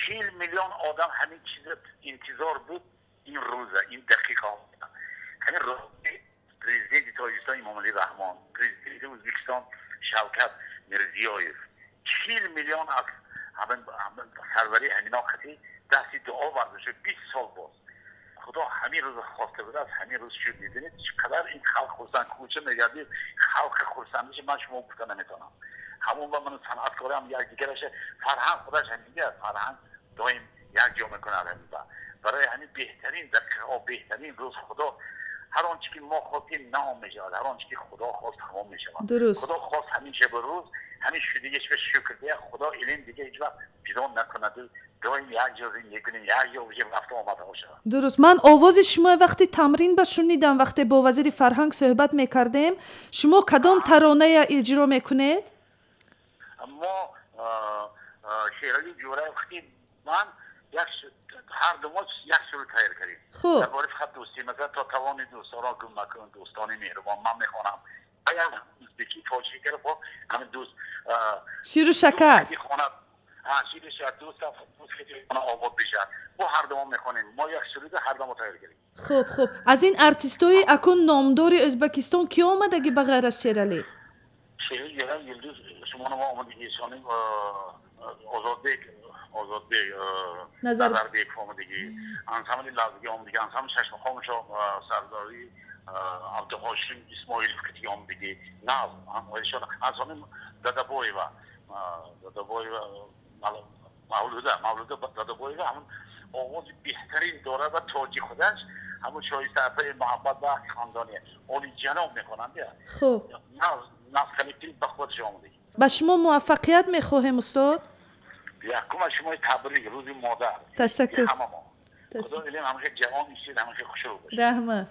40 میلیون آدم همین چیز انتظار بود این روزه این دقیقه همین روز پرزیدنت تاجیکستان امامعلی رحمان پرزیدنت ازبکستان شوکت میرزیویف 40 میلیون از همین سروری همینا خطی دستی دعا برداشت 20 سال باز خدا همین روز خواسته بود از همین روز شد میدونید چقدر این خلق خورسند کوچه میگردی خلق خورسندش من شما گفته نمیتونم همون با من صنعتکارم یک دیگرش فرهنگ خودش همیشه فرهنگ دائم یک جا میکنه برای همین بهترین دقیقه و بهترین روز خدا هر آنچه که ما خواستیم نام میشه هر آنچه که خدا خواست تمام میشه خدا خواست همین شب روز همین شدیگش به شکر دیگه خدا الان دیگه هیچ وقت بیرون نکنه دائم یک جا زندگی کنیم یک جا وجه رفته آمده باشه. درست. من آواز شما وقتی تمرین بشنیدم وقتی با وزیر فرهنگ صحبت میکردیم شما کدام ترانه اجرا میکنید؟ ما شیرالی جوره وقتی من هر دو ما یک سر تایر کردیم خوب در باره فقط دوستی مثلا تا توان دوستان را گم نکن دوستانی مهربان من میخوانم اگر ازبکی تاجیکی کرده با همین دوست شیر و شکر شیر و شکر دوست که آباد بشه با هر دو ما میخوانیم ما یک سرود هر دو ما تایر کردیم. خوب از این ارتیستای اکون نامدار ازبکستان کی آمدگی به غیر از شیرالی؟ شیرالی یلدوز شما ما آمدگی شانیم آزاد بیگ نظر بیگ آمدگی انساملی لازگی آمدگی انسام ششم خامشو سرداری عبدالحاشم اسماعیل کتی آمدگی ناز انسامی دادابوی و مولوده دادابوی و همون آواز بهترین داره و تاجی خودش همون شایسته اپای محبت و خاندانیه اولی جناب میکنن بیا خوب ناز کلیکتری به خودش آمدگی به شما موفقیت میخواهم استاد یکم شما تبریک روز مادر تشکر همه ما خدا الان همیشه جوان میشید همیشه خوشحال باشید رحمت